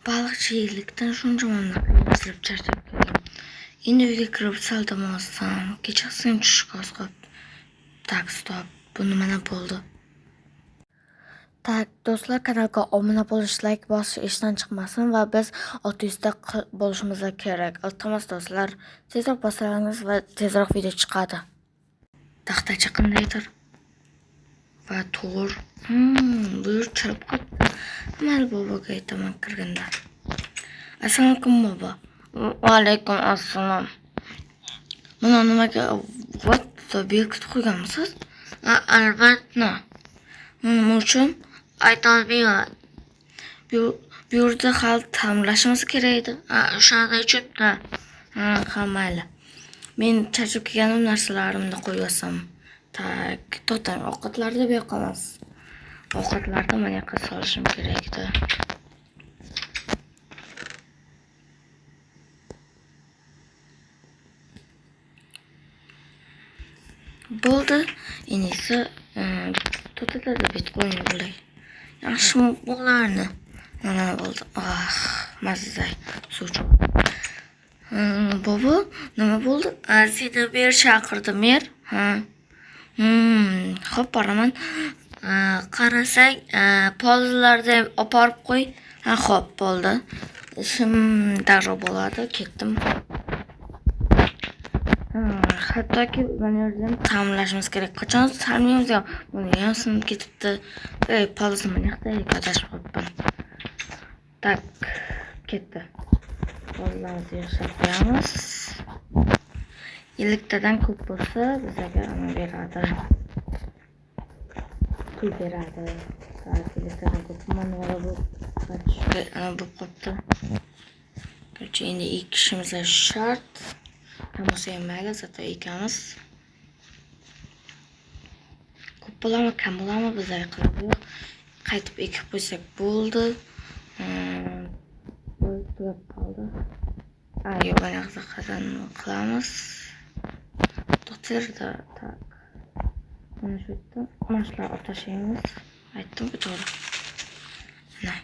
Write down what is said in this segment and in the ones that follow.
Baliqchilikdan shuncha mamlakatga charchab keldim. Endi uyga kirib sal dam olsam, kechasi tushishga oz qolibdi. Tak, stop. Bu nima bo'ldi? Tak, do'stlar, kanalga obuna bo'lish, like bosish esdan chiqmasin va biz 600 ta bo'lishimiz kerak. Iltimos do'stlar, tezroq bossangiz va tezroq video chiqadi. Taxtacha qandaydir va to'r. Bu yer chirib qoldi. Amal boboga aytaman kirganda. Assalomu alaykum bobo. Va alaykum assalom. Mana nimaga bekitib qo'yganmisiz? Albatta. Nima uchun? Ayta olmayman. Bu yerda hali ta'mirlashimiz kerak edi. O'shaning uchun-da. Ha, mayli. Men charchab kelganim narsalarimni qo'yasam. Tak, to'tang ovqatlarda beqolamiz. Ovqatlarda mana yoqqa solishim kerak edi. Bo'ldi. Endi esa to'talarda bitcoin bo'lay. Yaxshi bo'lardi. Mana bo'ldi. Mazza. Suvchi. Bobo, nima bo'ldi? Seni ber chaqirdi mer. Xo'p, boraman. Qarasang, polizlarni olib borib qo'y. Xo'p, bo'ldi. Ishim darrov bo'ladi. Ketdim. Hattoki mana yerdan ta'mirlashimiz kerak. Qachon ta'mirlaymiz? Buni ham sinib ketibdi. Polizni mana yoqda adashib qolibman. Tak, ketdi. Polizlarni yashab qo'yamiz. 50 tadan ko'p bo'lsa, bizga ana beradi. Pul beradi. 50 tadan ko'p mana bu bo'lib qolibdi. Kecha endi ekishimiz shart. Hamasi ham mayli, zato ekamiz. Ko'p bo'larmi, kam bo'larmi bizga qilib yo'q. Qaytib ekib qo'ysak bo'ldi. Bo'lib qoldi. Yo'q, mana qazan qilamiz. To'g'rilarda tak. Mana shu yerda mashlar otashimiz. Aytdim-ku to'g'ri. Mana.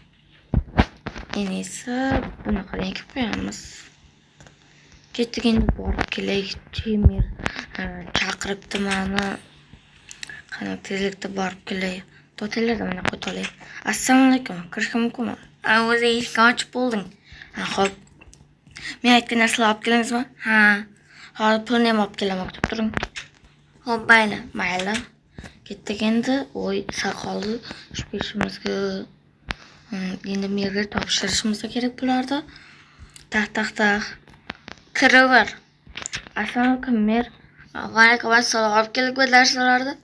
Endi esa bunaqa ekib qo'yamiz. Ketdik, endi borib kelay. Temir chaqiribdi meni. Qani tezlikda borib kelay. To'talarda mana qo'yib. Assalomu alaykum. Kirishga mumkinmi? O'zi eshikni ochib bo'lding. Xo'p. Men aytgan narsalarni olib keldingizmi? Hozir pulni ham olib kelaman, kutib turing. Xo'p, mayli. Ketdik endi. Saqolni shu peshimizga endi merga topshirishimiz kerak bularni. Tax. Kiraver. Assalomu alaykum mer. Va alaykum assalom. Olib keldik narsalarni.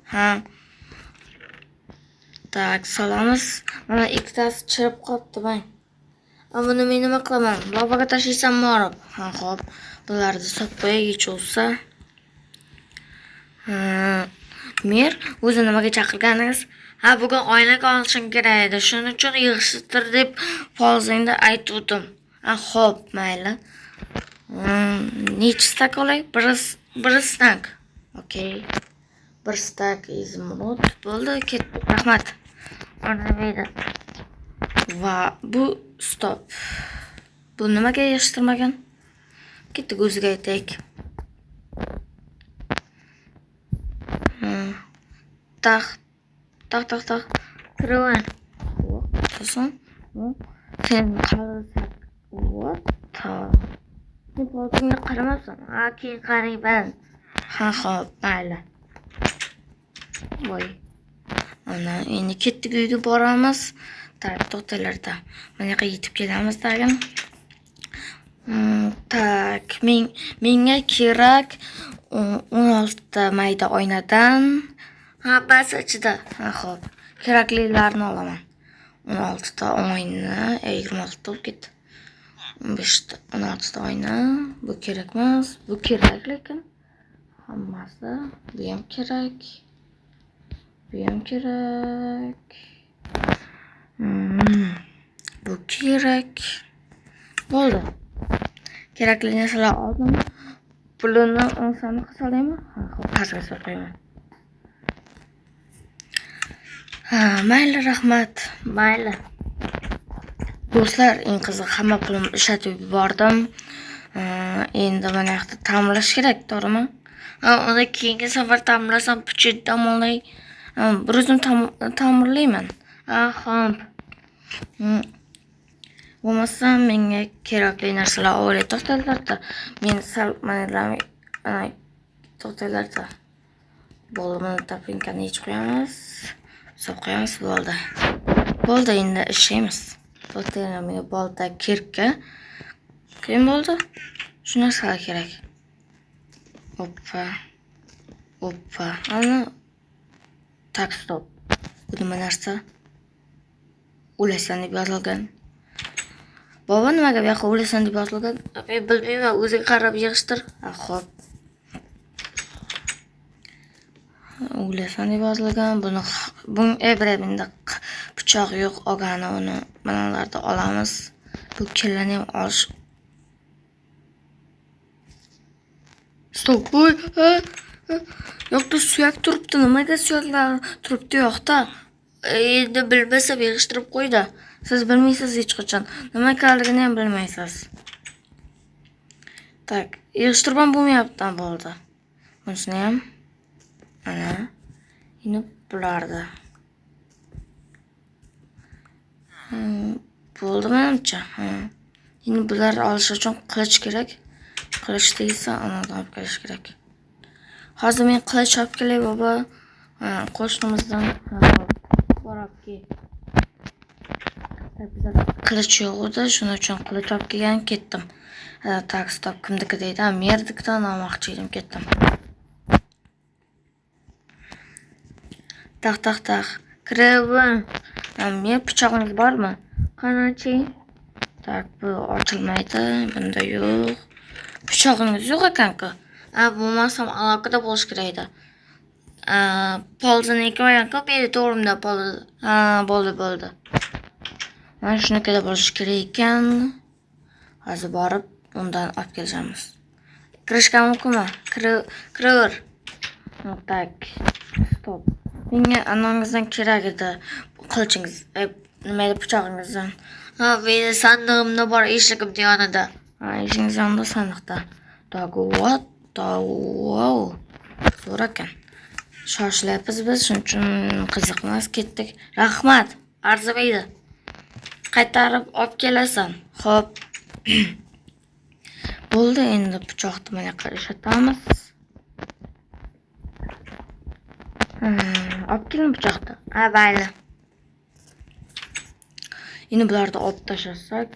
Tak, solamiz. Mana ikkitasi chirib qolibdi, bang. Buni men nima qilaman? Boboga tashlaysanmi borib? Xo'p. Bularni solib qo'yay hech bo'lsa. Mer, o'zi nimaga chaqirganingiz? Bugun oynak olishim kerak edi. Shuning uchun yig'ishtir deb polizingda aytdim. Xo'p, mayli. Necha stak olay? Bir stak. Okay. Bir stak izmurod. Bo'ldi, ketdi. Rahmat. O'rnamaydi. Va bu stop. Bu nimaga yig'ishtirmagan? Ketdik, o'ziga aytaylik. Tax. Kiraver. To'sin. Sen qarasak. Sen polizga qaramasan. Keyin qarayman. Xo'p, mayli. Voy. Ana, endi ketdik, uyga boramiz. To'talarda. Mana yoqqa yetib kelamiz tag'in. Tak, menga kerak 16 ta mayda oynadan. Bas ichida. Xo'p. Keraklilarni olaman. 16 ta oyna, 26 ta bo'lib ketdi. 15 ta, 16 ta oyna. Bu kerak emas. Bu kerak lekin. Hammasi. Bu ham kerak. Bu kerak. Bo'ldi. Kerakli narsalar oldim. Pulini o'ngsam solaymi? Xo'p, pastga qo'yaman. Mayli, rahmat. Mayli. Do'stlar, eng qizig'i hamma pulimni ishlatib yubordim. Endi mana yoqda ta'mirlash kerak, to'g'rimi? Uni keyingi safar ta'mirlasam, puchitdan olay. Bir o'zim ta'mirlayman. Xo'p. Bo'lmasa menga kerakli narsalar olib to'xtalarda. Men sal mana to'xtalarda. Bo'lmani tapinkani yechib qo'yamiz. Solib qo'yamiz, bo'ldi. Bo'ldi, endi ishlaymiz. To'xtanglar, menga bolta, kirka. Keyin bo'ldi. Shu narsalar kerak. Oppa. Ana tak stop. Bu nima narsa? O'lasan deb yozilgan. Baba nimaga bu yoqqa o'lasan deb yozilgan? Men bilmayman, o'ziga qarab yig'ishtir. Xo'p. O'lasan deb yozilgan. Buni ebrabinda pichoq yo'q, olgani uni manalarda olamiz. Bu kellani ham olish. Stop. Yo'qda suyak turibdi. Nimaga suyaklar turibdi yo'qda? Endi bilmasa yig'ishtirib qo'ydi. Siz bilmaysiz hech qachon. Nima keligini ham bilmaysiz. Tak, yig'ishtirib bo'lmayapti, bo'ldi. Bunisini ham ana endi bularda. Bo'ldi menimcha. Endi bularni olish uchun qilich kerak. Qilich desa, anadan olib kelish kerak. Hozir men qilich olib kelay, baba. Qo'shnimizdan borabki. Bizda qilich yo'q edi, shuning uchun qilich olib kelgan, ketdim. Tak stop, kimniki deydi? Merdikidan olmoqchi edim, ketdim. Tak. Kirevin. Men pichog'ingiz bormi? Qanachi? Tak, bu ochilmaydi, bunda yo'q. Pichog'ingiz yo'q ekan-ku. Bo'lmasam aloqada bo'lish kerak edi. Polziniki ekan-ku, meni to'g'rimda polzi. Bo'ldi. Mana shunikida bo'lish kerak ekan. Hozir borib undan olib kelamiz. Kirishga mumkinmi? Kiraver. Tak. Stop. Menga anongizdan kerak edi. Qilichingiz, nima edi, pichog'ingizdan. Meni sandig'imda bor, eshigimning yonida. Eshingiz yonida sandiqda. What? Wow. Zo'r ekan. Shoshilyapmiz biz, shuning uchun qiziqmas, ketdik. Rahmat. Arzimaydi. Qaytarib olib kelasan. Xo'p. Bo'ldi, endi pichoqni mana ishlatamiz. Olib keling pichoqni. Mayli. Endi bularni olib tashlasak,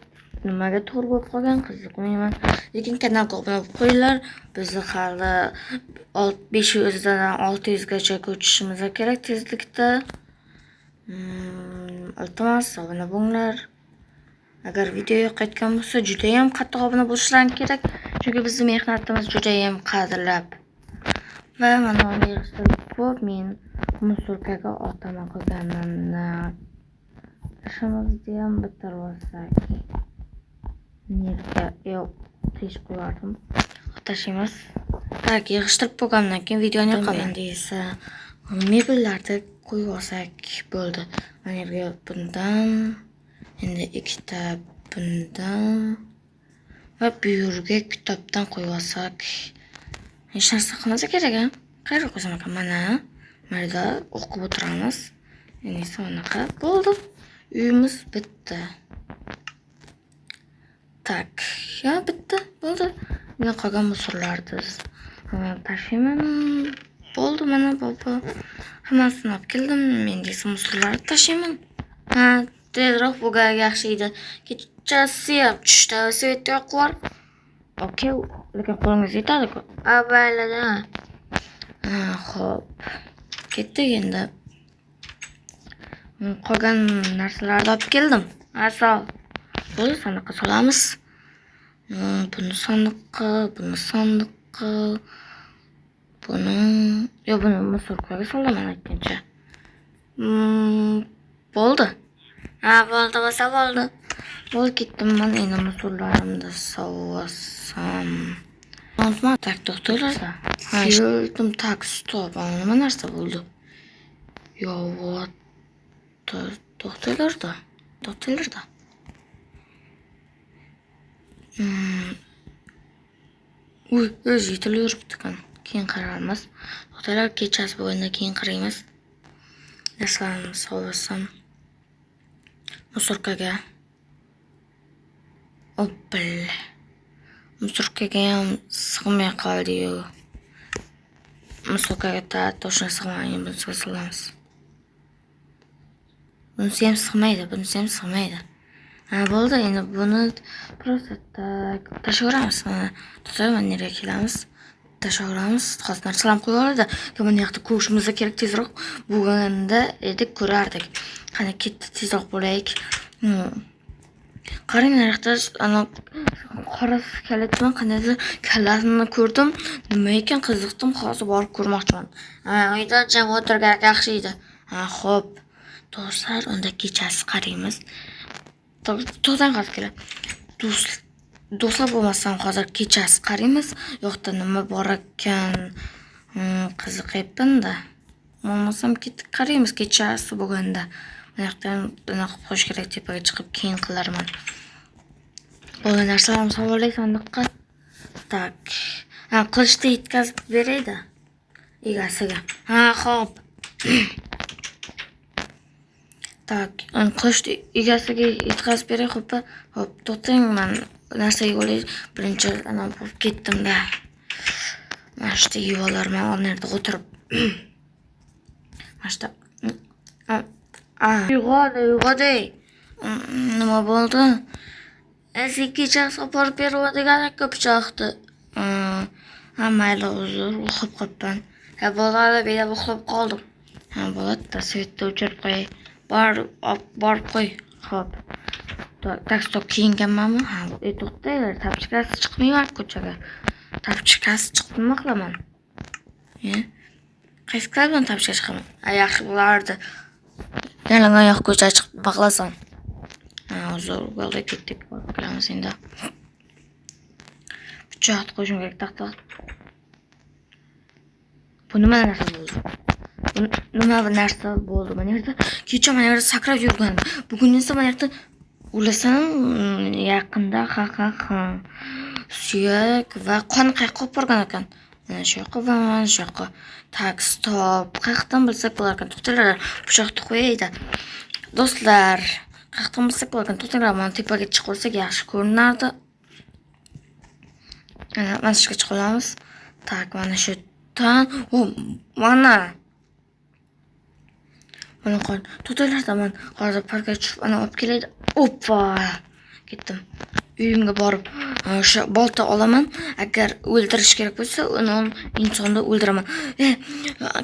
nimaga to'g'ri bo'lib qolgan, qiziqmayman. Lekin kanalga obuna bo'lib qo'yinglar. Bizni hali 500 dan 600 gacha ko'chishimiz kerak tezlikda. Iltimos, obuna bo'linglar. Agar video yoqayotgan bo'lsa, juda ham qattiq obuna bo'lishlaring kerak, chunki bizning mehnatimiz juda ham qadrlab. Va mana uni yig'ishtirib qo'yib, men musulkaga otaman qilganimni ishimizni ham bitirib olsak. Nerga yo'q, tez qo'yardim. Tashlaymiz. Tak, yig'ishtirib bo'lgandan keyin videoni yoqaman. Endi esa mebellarni qo'yib olsak bo'ldi. Mana yerga bundan, endi ikkita bundan va bu yerga kitobdan qo'yib olsak, hech narsa qilmasa kerak, a? Qayerga qo'ysam ekan? Mana o'qib o'tiramiz. Endi esa unaqa bo'ldi. Uyimiz bitti. Tak, ya bitti, bo'ldi. Mana qolgan musorlarni tashlayman. Bo'ldi, mana baba. Hammasini olib keldim. Endi esa musorlarni tashlayman. Tezroq bo'lgan yaxshi edi. Kechasi ham tushda svet yo'q bor. Okey, lekin qo'lingiz yetadi-ku. Avaylada. Xo'p. Ketdik endi. Qolgan narsalarni olib keldim. Asal. Bo'ldi, sandiqqa solamiz. Buni sandiqqa, buni musorkaga solaman aytgancha. Bo'ldi. Bo'ldi, bo'lsa bo'ldi. Bo'ldi, ketdim men endi musorlarimni sovasam. Nima tak to'xtanglar. Keldim, tak stop. Nima narsa bo'ldi? To'xtanglar. Uy, o'zi yetilaveribdi ekan. Keyin qaraymiz. To'xtanglar, kechasi bo'lganda keyin qaraymiz. Narsalarni solsam musorkaga. Oppil. Musorkaga ham sig'may qoldi-yu. Musorkaga toshni sig'maydi, bunisiga solamiz. Bunisi ham sig'maydi. Ha, bo'ldi, endi buni просто tashlayveramiz. Mana to'xtayman, nerga kelamiz? Tashlayveramiz. Hozir narsalarni qo'yib oladi. Mana yoqda ko'rishimiz kerak tezroq. Bo'lganda edik, ko'rardik. Qani ketdi, tezroq bo'laylik. Qarang, naryoqda ana qora kalatman, qandaydir kalasini ko'rdim. Nima ekan qiziqdim, hozir borib ko'rmoqchiman. Uyda jam o'tirgan yaxshi edi. Xo'p. Do'stlar, unda kechasi qaraymiz. To'xtang hozir kelar. Do'stlar bo'lmasam hozir kechasi qaraymiz. Yo'qda nima bor ekan? Qiziqyapman-da. Bo'lmasam ketib qaraymiz kechasi bo'lganda. Bu yoqdan bunaqa qo'yish kerak, tepaga chiqib keyin qilarman. Bo'lgan narsalarni savolay sandiqqa. Tak. Qilichni yetkazib beraydi egasiga. Xo'p. Tak, qilichni egasiga yetkazib beray, xo'p. Xo'p, to'xtang, men narsaga olay. Birinchi ana bo'lib ketdim-da. Mana shu yuvolarman, o'rnida o'tirib. Mana shu uyg'oday. Nima bo'ldi? Sen kechasi olib beradigan pichoqni. Mayli, uzr, uxlab qolibman. Bo'ladi, beda uxlab qoldim. Bo'ladi, svetni o'chirib qo'yay. Borib qo'y. Xo'p. Taksi kiyinganmanmi? To'xtanglar, tapchikasi chiqmayman ko'chaga. Tapchikasi chiqib nima qilaman? Qaysi klub bilan tapchika chiqaman? Yaxshi bo'lardi. Yalang oyoq ko'chaga chiqib nima qilasan? Uzr, bo'ldi, ketdik. Borib kelamiz endi. Pichoq qo'yishim kerak, taxta. Bu nima narsa bo'ldi? Nima bir narsa bo'ldi? Mana yerda kecha mana yerda sakrab yurgan. Bugun esa mana yerda o'lasam yaqinda suyak va qon qayerga olib borgan ekan. Mana shu yoqqa va mana shu yoqqa. Tak, stop. Qayerdan bilsak bo'lar ekan? To'xtanglar, pichoqni qo'yaydi. Do'stlar, qayerdan bilsak bo'lar ekan? To'xtanglar, mana tepaga chiqib olsak yaxshi ko'rinardi. Mana shu yerga chiqib olamiz. Tak, mana shu mana qon. To'xtanglar, men hozir parkga tushib ana olib kelaydi. Oppa! Ketdim. Uyimga borib o'sha bolta olaman. Agar o'ldirish kerak bo'lsa, uni insonni o'ldiraman.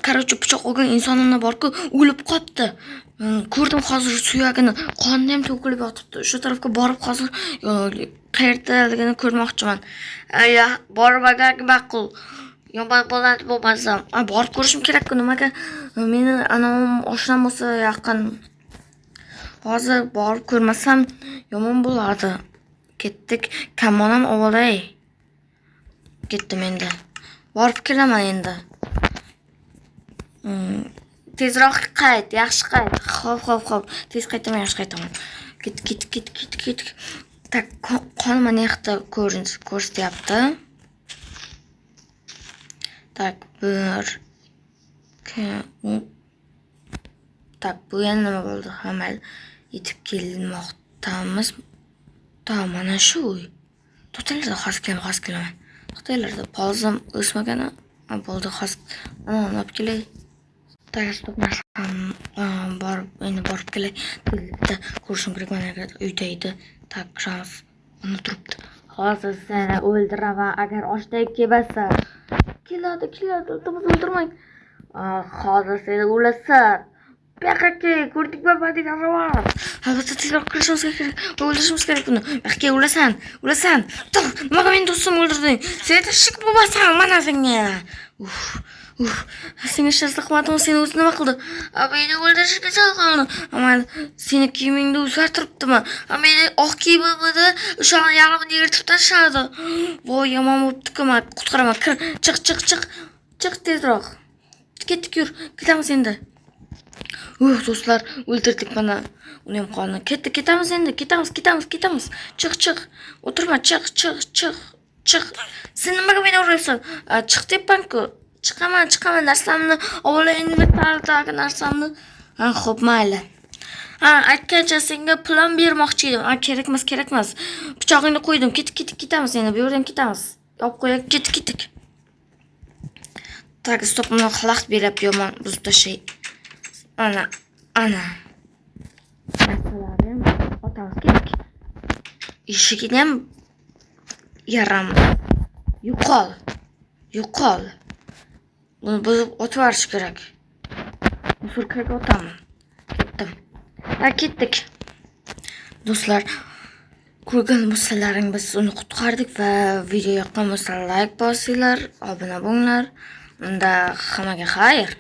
Короче, pichoq olgan insonimni borku, o'lib qopti. Ko'rdim hozir suyagini, qonni ham to'kilib yotibdi. Shu tarafga borib hozir qayerdaligini ko'rmoqchiman. Borib agar ma'qul yomon bo'ladi bo'lmasam, borib ko'rishim kerak-ku. Nimaga meni anam oshnam bo'lsa yaqin. Hozir borib ko'rmasam yomon bo'lardi. Ketdik, kamonam olay. Ketdim endi. Borib kelaman endi. Tezroq qayt, yaxshi qayt. Xo'p. Tez qaytaman, yaxshi qaytaman. Ket. Tak, qon mana yoqda ko'rsatyapti. Tak, bu yana nima bo'ldi? Hamal yetib kelmoqdamiz. Mana shu uy. To'xtanglar, hozir kelaman. To'xtanglar, polzim o'smagani. Bo'ldi, hozir olib kelay. Stop narsam borib kelay. Tezlikda ko'rishim kerak, mana uyda edi. Tak, shans uni turibdi. Hozir seni o'ldiraman agar oshday kelmasa. Keladi, o'ldirmang. Hozir seni o'lasan. Baqaqqa ko'rdikmi, badinalar. Albatta tezroq kirishimiz kerak. O'ldirishimiz kerak buni. Baqaqqa o'lasan. Nimaga meni do'stim o'ldirding? Sen tashik bo'lmasan, mana senga. Senga shazliqmadim, seni o'zi nima qildi? Meni o'ldirishga chalg'andi. Amal seni kiyimingni o'zgartiribdimi? Meni oq kiyimimni o'sha yarmini yirtib tashladi. Voy, yomon bo'libdi-ku, men qutqaraman. Chiq tezroq. Ketdik, yur. Ketamiz endi. Do'stlar, o'ldirdik mana. Uni ham qoldi. Ketamiz endi. Ketamiz. Chiq. O'tirma, chiq. Sen nimaga meni uraysan? Chiq deyapman-ku. Chiqaman narsamni olay inventardagi narsamni. Xo'p, mayli. Aytgancha senga plan bermoqchi edim. Kerakmas. Pichog'ingni qo'ydim. Ketamiz endi. Bu yerdan ketamiz. Olib qo'yib ketdik. Tak, stop, buni xalaqt berib yomon buzib tashay. Ana. Narsalarni ham otamiz kerak. Eshigini ham yaramiz. Yo'qol. Buni buzib otib yuborish kerak. Musulkaga otaman. Ketdik. Do'stlar, ko'rgan bo'lsalaringiz uni qutqardik va video yoqqan bo'lsa like bosinglar, obuna bo'linglar. Unda hammaga xayr.